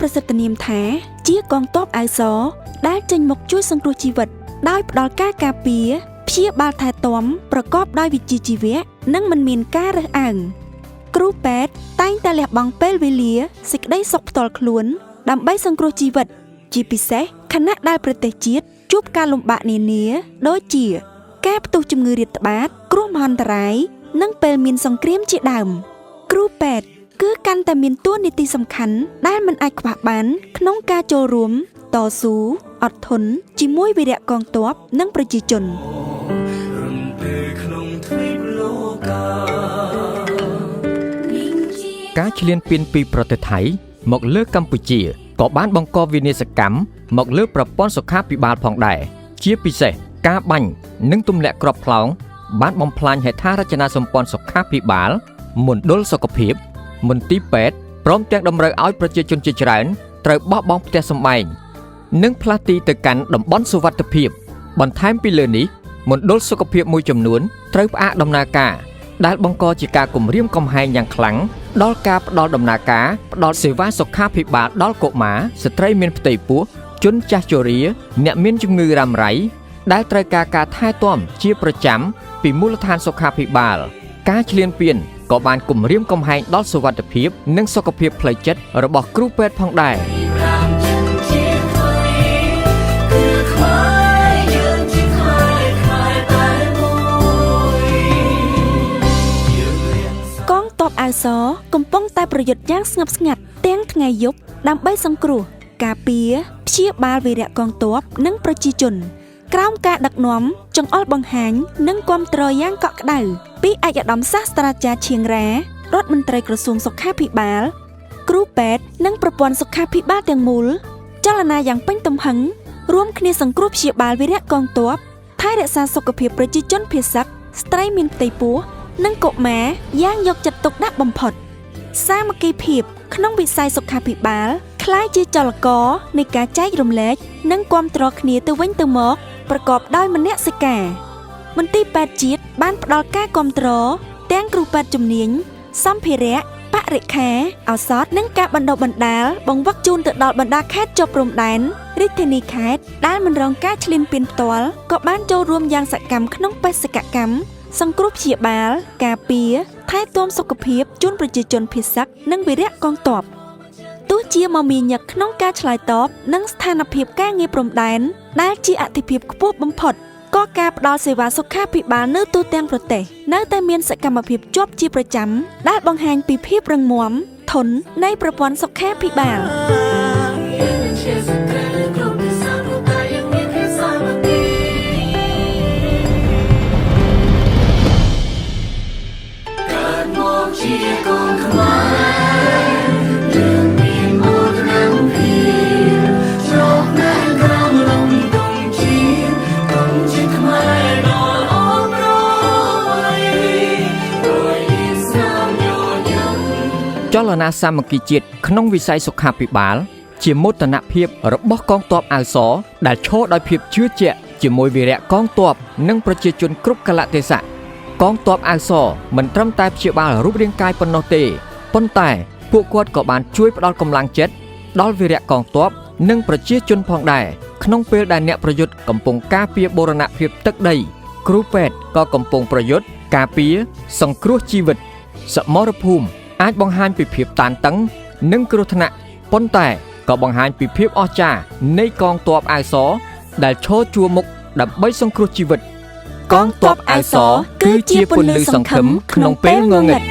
ប្រសិទ្ធនាមថាជាកងទ័ពអាវសដែលចេញមកជួយសង្គ្រោះជីវិតដោយផ្ដល់ការការពារព្យាបាលថែទាំប្រកបដោយវិជ្ជាជីវៈនិងមិនមានការរើសអើងគ្រូពេទ្យតែងតែលះបង់ពេលវេលាសេចក្តីសុខផ្ទាល់ខ្លួនដើម្បីសង្គ្រោះជីវិតជាពិសេសខណៈដែលប្រទេសជាតិជួបការលំបាកនានាដូចជាការផ្ទុះជំងឺរាតត្បាតគ្រោះមហន្តរាយនិងពេលមានសង្គ្រាមជាដើមគ្រូពេទ្យគឺកាន់តែមានតួនាទីសំខាន់ដែលមិនអាចខ្វះបានក្នុងការចូលរួមតស៊ូអត់ធន់ជាមួយវីរៈកងទ័ពនិងប្រជាជនការឈ្លានពានពីប្រទេសថៃមកលើកម្ពុជាក៏បានបង្កវិនាសកម្មមកលើប្រព័ន្ធសុខាភិបាលផងដែរជាពិសេសការបាញ់និងទម្លាក់គ្រាប់ផ្លោងបានបំផ្លាញហេដ្ឋារចនាសម្ព័ន្ធសុខាភិបាលមណ្ឌលសុខភាពមន្ទីរពេទ្យព្រមទាំងតម្រូវឲ្យប្រជាជនជាច្រើនត្រូវបោះបង់ផ្ទះសម្បែងនិងផ្លាស់ទីទៅកាន់តំបន់សុវត្ថិភាពបន្ថែមពីលើនេះមណ្ឌលសុខភាពមួយចំនួនត្រូវផ្អាកដំណើរការដែលបង្កជាការគំរាមកំហែងយ៉ាងខ្លាំងដល់ការផ្ដល់ដំណើរការផ្ដល់សេវាសុខាភិបាលដល់កុមារស្ត្រីមានផ្ទៃពោះជនចាស់ជរាអ្នកមានជំងឺរ៉ាំរ៉ៃដែលត្រូវការថែទាំជាប្រចាំពីមូលដ្ឋានសុខាភិបាលការឈ្លានពានក៏បានគំរាមកំហែងដល់សុវត្ថិភាពនិងសុខភាពផ្លូវចិត្តរបស់គ្រូពេទ្យផងដែរកងទ័ពអាវសកំពុងតែប្រយុទ្ធយ៉ាងស្ងប់ស្ងាត់ទាំងថ្ងៃយប់ដើម្បីសង្គ្រោះការពារព្យាបាលវីរៈកងទ័ពនិងប្រជាជនក្រោមការដឹកនាំចង្អុលបង្ហាញនិងគាំទ្រយ៉ាងកក់ក្ដៅពីឯកឧត្តមសាស្ត្រាចារ្យឈៀងរ៉ារដ្ឋមន្ត្រីក្រសួងសុខាភិបាលគ្រូពេទ្យនិងប្រព័ន្ធសុខាភិបាលទាំងមូលចលនាយ៉ាងពេញទំហឹងរួមគ្នាសង្គ្រោះព្យាបាលវីរៈកងទ័ពថែរក្សាសុខភាពប្រជាជនភេសកស្ត្រីមានផ្ទៃពោះនិងកុមារយ៉ាងយកចិត្តទុកដាក់បំផុតសាមគ្គីភាពក្នុងវិស័យសុខាភិបាលក្លាយជាចលករនៃការចែករំលែកនិងគាំទ្រគ្នាទៅវិញទៅមកប្រកបដោយមនសិការមន្ទីរពេទ្យជាតិបានផ្ដល់ការគាំទ្រទាំងគ្រូពេទ្យជំនាញសម្ភារៈបរិក្ខារឱសថនិងការបណ្ដុះបណ្ដាលបង្វឹកជូនទៅដល់បណ្ដាខេត្តជាប់ព្រំដែនរាជធានីខេត្តដែលមិនរងការឈ្លានពានផ្ទាល់ក៏បានចូលរួមយ៉ាងសកម្មក្នុងបេសកកម្មសង្គ្រោះព្យាបាលការពារថែទាំសុខភាពជូនប្រជាជនភេសកនិងវីរៈកងទ័ពទោះជាមមាញឹកក្នុងការឆ្លើយតបនឹងស្ថានភាពការងារព្រំដែនដែលជាអតិភិបខ្ពស់បំផុតក៏ការផ្ដល់សេវាសុខាភិបាលនៅទូទាំងប្រទេសនៅតែមានសកម្មភាពជាប់ជាប្រចាំដែលបង្ហាញពីភាពរឹងមាំធន់នៃប្រព័ន្ធសុខាភិបាលចលនាសាមគ្គីជាតិក្នុងវិស័យសុខាភិបាលជាមោទនភាពរបស់កងទ័ពអាវសដែលឈរដោយភាពជឿជាក់ជាមួយវីរៈកងទ័ពនិងប្រជាជនគ្រប់កាលៈទេសៈកងទ័ពអាវសមិនត្រឹមតែព្យាបាលរូបរាងកាយប៉ុណ្ណោះទេប៉ុន្តែពួកគាត់ក៏បានជួយផ្ដល់កម្លាំងចិត្តដល់វីរៈកងទ័ពនិងប្រជាជនផងដែរក្នុងពេលដែលអ្នកប្រយុទ្ធកំពុងការពារបូរណភាពទឹកដីគ្រូពេទ្យក៏កំពុងប្រយុទ្ធការពារសង្គ្រោះជីវិតសមរភូមិអាចបង្ហាញពីភាពតានតឹងនិងគ្រោះថ្នាក់ប៉ុន្តែក៏បង្ហាញពីភាពអស្ចារ្យនៃកងទ័ពអាវសដែលឈរជួរមុខដើម្បីសង្គ្រោះជីវិតកងទ័ពអាវសគឺជាពន្លឺសង្ឃឹមក្នុងពេលងងឹត